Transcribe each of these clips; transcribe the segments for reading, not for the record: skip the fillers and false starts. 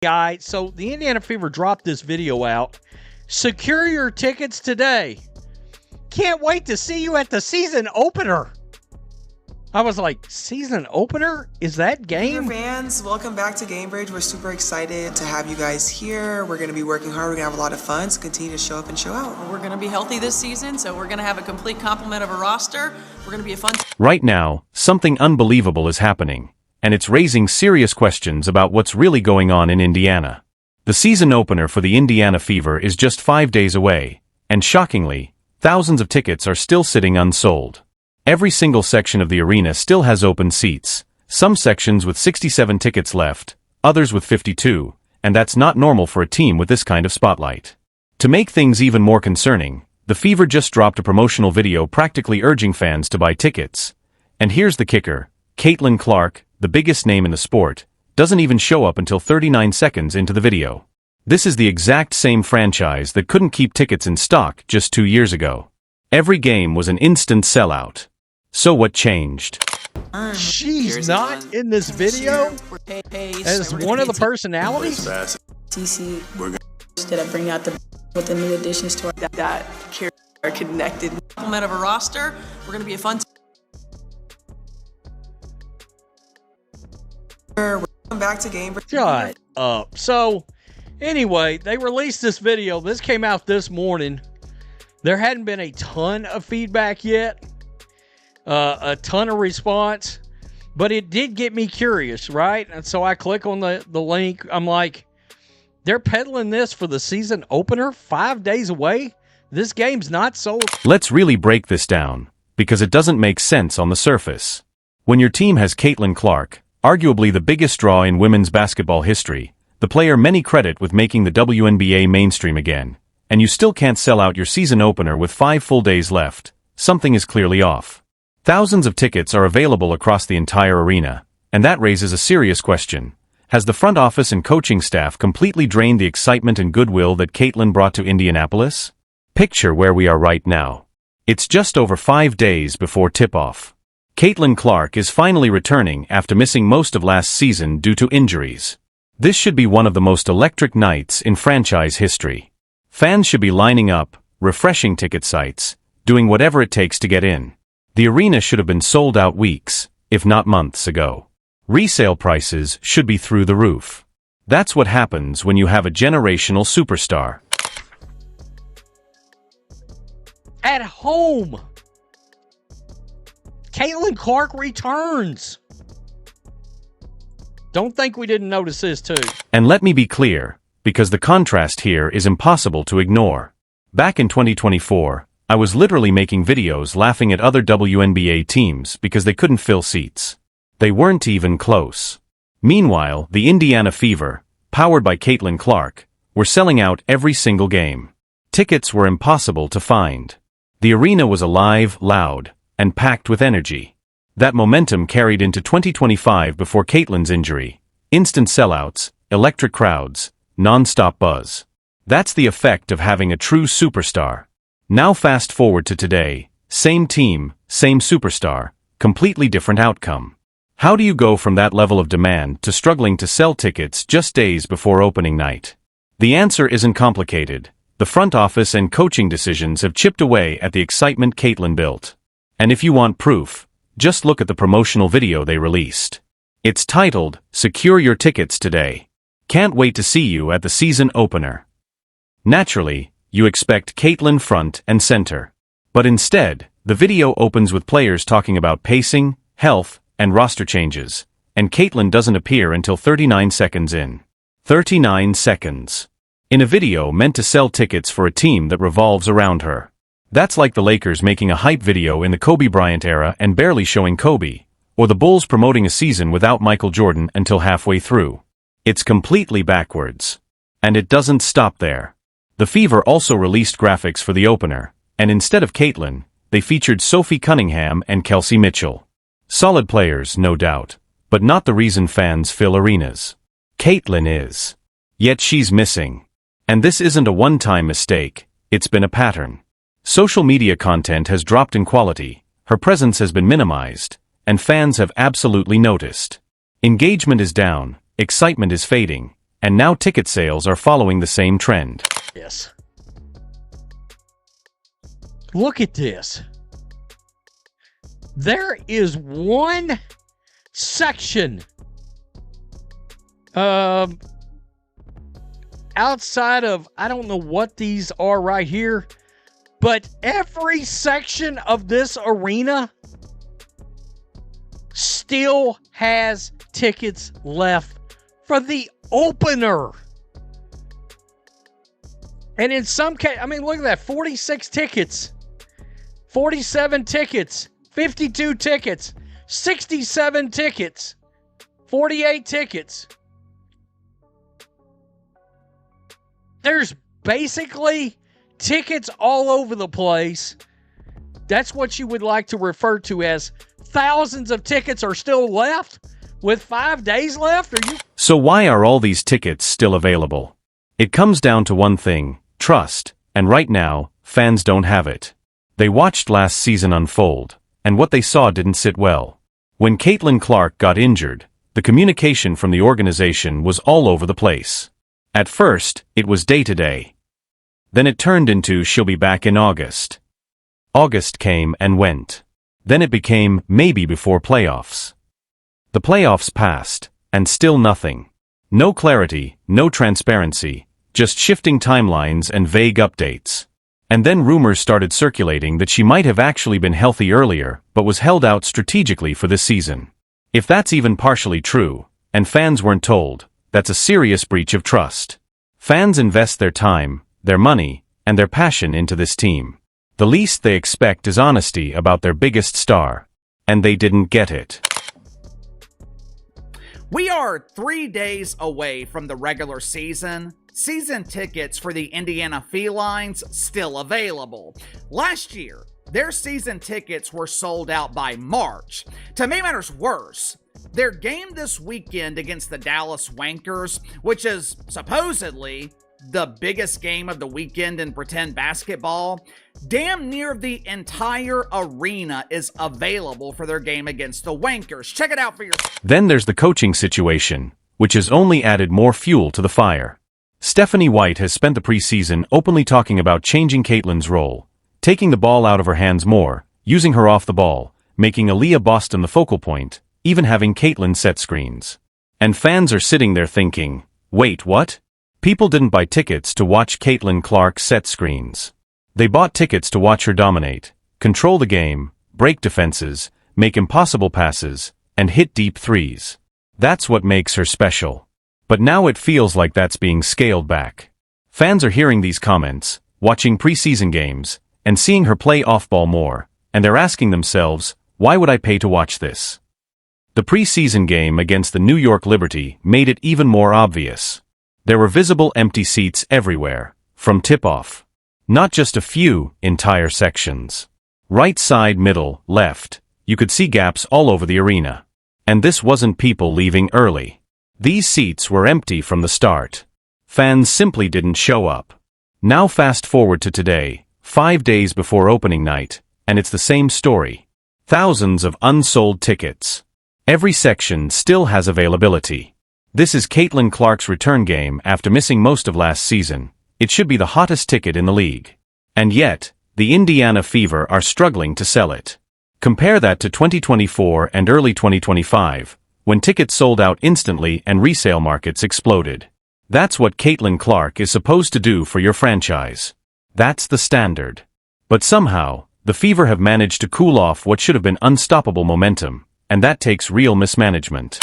Guy, so the Indiana Fever dropped this video out. Secure your tickets today. Can't wait to see you at the season opener. I was like, season opener? Is that game? Fever fans, welcome back to Gamebridge. We're super excited to have you guys here. We're going to be working hard. We're going to have a lot of fun. So continue to show up and show out. We're going to be healthy this season, so we're going to have a complete complement of a roster. We're going to be a fun... Right now, something unbelievable is happening, and it's raising serious questions about what's really going on in Indiana. The season opener for the Indiana Fever is just 5 days away, and shockingly, thousands of tickets are still sitting unsold. Every single section of the arena still has open seats, some sections with 67 tickets left, others with 52, and that's not normal for a team with this kind of spotlight. To make things even more concerning, the Fever just dropped a promotional video practically urging fans to buy tickets. And here's the kicker: Caitlin Clark, the biggest name in the sport, doesn't even show up until 39 seconds into the video. This is the exact same franchise that couldn't keep tickets in stock just 2 years ago. Every game was an instant sellout. So what changed? She's not in this video as one of the personalities? CC, instead of bringing out with the new additions to that are connected. Complement of a roster. We're going to be a fun... Welcome back to Gamebridge. Shut up. So, anyway, they released this video. This came out this morning. There hadn't been a ton of feedback yet. A ton of response, but it did get me curious, right? And so I click on the link. I'm like, they're peddling this for the season opener 5 days away? This game's not sold. Let's really break this down, because it doesn't make sense on the surface. When your team has Caitlin Clark, arguably the biggest draw in women's basketball history, the player many credit with making the WNBA mainstream again, and you still can't sell out your season opener with 5 full days left, something is clearly off. Thousands of tickets are available across the entire arena, and that raises a serious question. Has the front office and coaching staff completely drained the excitement and goodwill that Caitlin brought to Indianapolis? Picture where we are right now. It's just over 5 days before tip-off. Caitlin Clark is finally returning after missing most of last season due to injuries. This should be one of the most electric nights in franchise history. Fans should be lining up, refreshing ticket sites, doing whatever it takes to get in. The arena should have been sold out weeks, if not months ago. Resale prices should be through the roof. That's what happens when you have a generational superstar. At home, Caitlin Clark returns. Don't think we didn't notice this too. And let me be clear, because the contrast here is impossible to ignore. Back in 2024, I was literally making videos laughing at other WNBA teams because they couldn't fill seats. They weren't even close. Meanwhile, the Indiana Fever, powered by Caitlin Clark, were selling out every single game. Tickets were impossible to find. The arena was alive, loud, and packed with energy. That momentum carried into 2025 before Caitlin's injury. Instant sellouts, electric crowds, non-stop buzz. That's the effect of having a true superstar. Now fast forward to today, same team, same superstar, completely different outcome. How do you go from that level of demand to struggling to sell tickets just days before opening night? The answer isn't complicated. The front office and coaching decisions have chipped away at the excitement Caitlin built. And if you want proof, just look at the promotional video they released. It's titled, "Secure Your Tickets Today. Can't wait to see you at the season opener." Naturally, you expect Caitlin front and center. But instead, the video opens with players talking about pacing, health, and roster changes, and Caitlin doesn't appear until 39 seconds in. 39 seconds. In a video meant to sell tickets for a team that revolves around her. That's like the Lakers making a hype video in the Kobe Bryant era and barely showing Kobe, or the Bulls promoting a season without Michael Jordan until halfway through. It's completely backwards. And it doesn't stop there. The Fever also released graphics for the opener, and instead of Caitlin, they featured Sophie Cunningham and Kelsey Mitchell. Solid players, no doubt, but not the reason fans fill arenas. Caitlin is. Yet she's missing. And this isn't a one-time mistake, it's been a pattern. Social media content has dropped in quality, her presence has been minimized, and fans have absolutely noticed. Engagement is down, excitement is fading, and now ticket sales are following the same trend. Yes. Look at this. There is one section outside of, I don't know what these are right here, but every section of this arena still has tickets left for the opener. And in some case, I mean, look at that, 46 tickets, 47 tickets, 52 tickets, 67 tickets, 48 tickets. There's basically tickets all over the place. That's what you would like to refer to as thousands of tickets are still left with 5 days left? Are you? So why are all these tickets still available? It comes down to one thing: trust, and right now, fans don't have it. They watched last season unfold, and what they saw didn't sit well. When Caitlin Clark got injured, the communication from the organization was all over the place. At first, it was day-to-day. Then it turned into she'll be back in August. August came and went. Then it became maybe before playoffs. The playoffs passed, and still nothing. No clarity, no transparency, just shifting timelines and vague updates. And then rumors started circulating that she might have actually been healthy earlier, but was held out strategically for this season. If that's even partially true, and fans weren't told, that's a serious breach of trust. Fans invest their time, their money, and their passion into this team. The least they expect is honesty about their biggest star. And they didn't get it. We are 3 days away from the regular season. Season tickets for the Indiana Felines still available. Last year, their season tickets were sold out by March. To make matters worse, their game this weekend against the Dallas Wankers, which is supposedly the biggest game of the weekend in pretend basketball, damn near the entire arena is available for their game against the Wankers. Check it out for yourself. Then there's the coaching situation, which has only added more fuel to the fire. Stephanie White has spent the preseason openly talking about changing Caitlin's role, taking the ball out of her hands more, using her off the ball, making Aaliyah Boston the focal point, even having Caitlin set screens. And fans are sitting there thinking, wait, what? People didn't buy tickets to watch Caitlin Clark set screens. They bought tickets to watch her dominate, control the game, break defenses, make impossible passes, and hit deep threes. That's what makes her special. But now it feels like that's being scaled back. Fans are hearing these comments, watching preseason games, and seeing her play off-ball more, and they're asking themselves, why would I pay to watch this? The preseason game against the New York Liberty made it even more obvious. There were visible empty seats everywhere, from tip-off. Not just a few, entire sections. Right side, middle, left, you could see gaps all over the arena. And this wasn't people leaving early. These seats were empty from the start. Fans simply didn't show up. Now fast forward to today, 5 days before opening night, and it's the same story. Thousands of unsold tickets. Every section still has availability. This is Caitlin Clark's return game after missing most of last season. It should be the hottest ticket in the league. And yet, the Indiana Fever are struggling to sell it. Compare that to 2024 and early 2025, when tickets sold out instantly and resale markets exploded. That's what Caitlin Clark is supposed to do for your franchise. That's the standard. But somehow, the Fever have managed to cool off what should have been unstoppable momentum, and that takes real mismanagement.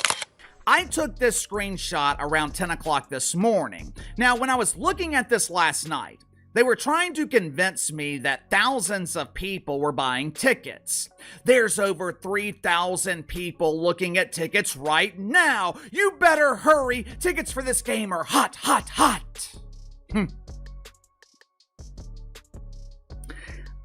I took this screenshot around 10 o'clock this morning. Now, when I was looking at this last night, they were trying to convince me that thousands of people were buying tickets. There's over 3,000 people looking at tickets right now. You better hurry. Tickets for this game are hot, hot, hot.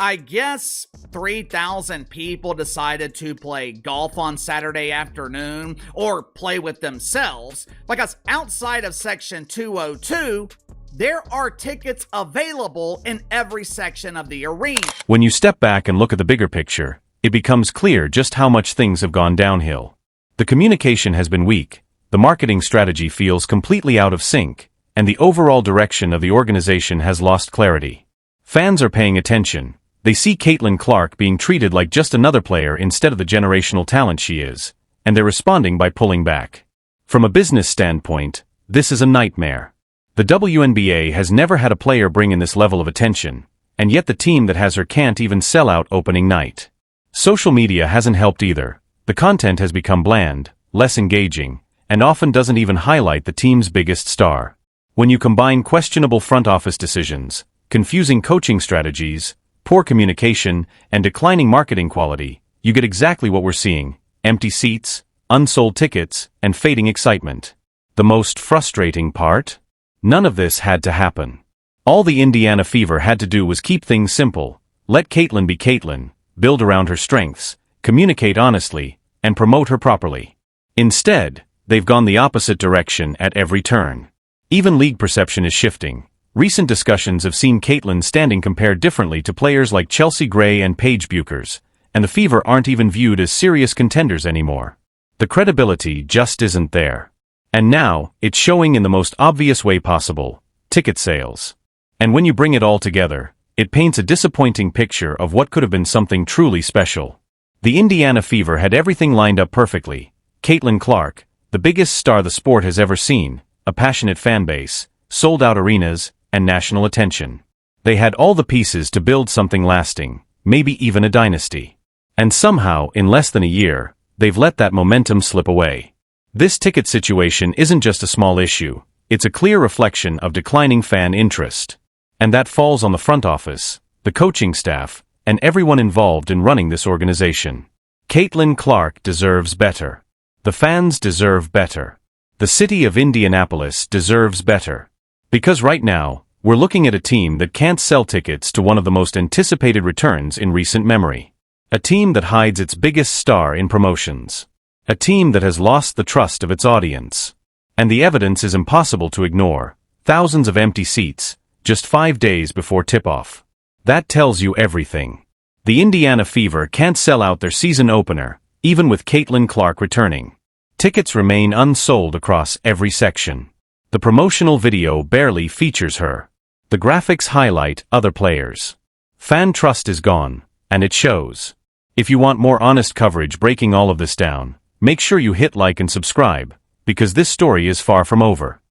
I guess 3,000 people decided to play golf on Saturday afternoon or play with themselves, because outside of Section 202, there are tickets available in every section of the arena. When you step back and look at the bigger picture, it becomes clear just how much things have gone downhill. The communication has been weak, the marketing strategy feels completely out of sync, and the overall direction of the organization has lost clarity. Fans are paying attention. They see Caitlin Clark being treated like just another player instead of the generational talent she is, and they're responding by pulling back. From a business standpoint, this is a nightmare. The WNBA has never had a player bring in this level of attention, and yet the team that has her can't even sell out opening night. Social media hasn't helped either. The content has become bland, less engaging, and often doesn't even highlight the team's biggest star. When you combine questionable front office decisions, confusing coaching strategies, poor communication, and declining marketing quality, you get exactly what we're seeing: empty seats, unsold tickets, and fading excitement. The most frustrating part? None of this had to happen. All the Indiana Fever had to do was keep things simple, let Caitlin be Caitlin, build around her strengths, communicate honestly, and promote her properly. Instead, they've gone the opposite direction at every turn. Even league perception is shifting. Recent discussions have seen Caitlin standing compared differently to players like Chelsea Gray and Paige Buchers, and the Fever aren't even viewed as serious contenders anymore. The credibility just isn't there. And now, it's showing in the most obvious way possible: ticket sales. And when you bring it all together, it paints a disappointing picture of what could have been something truly special. The Indiana Fever had everything lined up perfectly: Caitlin Clark, the biggest star the sport has ever seen, a passionate fan base, sold-out arenas, and national attention. They had all the pieces to build something lasting, maybe even a dynasty. And somehow, in less than a year, they've let that momentum slip away. This ticket situation isn't just a small issue, it's a clear reflection of declining fan interest. And that falls on the front office, the coaching staff, and everyone involved in running this organization. Caitlin Clark deserves better. The fans deserve better. The city of Indianapolis deserves better. Because right now, we're looking at a team that can't sell tickets to one of the most anticipated returns in recent memory. A team that hides its biggest star in promotions. A team that has lost the trust of its audience. And the evidence is impossible to ignore: thousands of empty seats, just 5 days before tip-off. That tells you everything. The Indiana Fever can't sell out their season opener, even with Caitlin Clark returning. Tickets remain unsold across every section. The promotional video barely features her. The graphics highlight other players. Fan trust is gone, and it shows. If you want more honest coverage breaking all of this down, make sure you hit like and subscribe, because this story is far from over.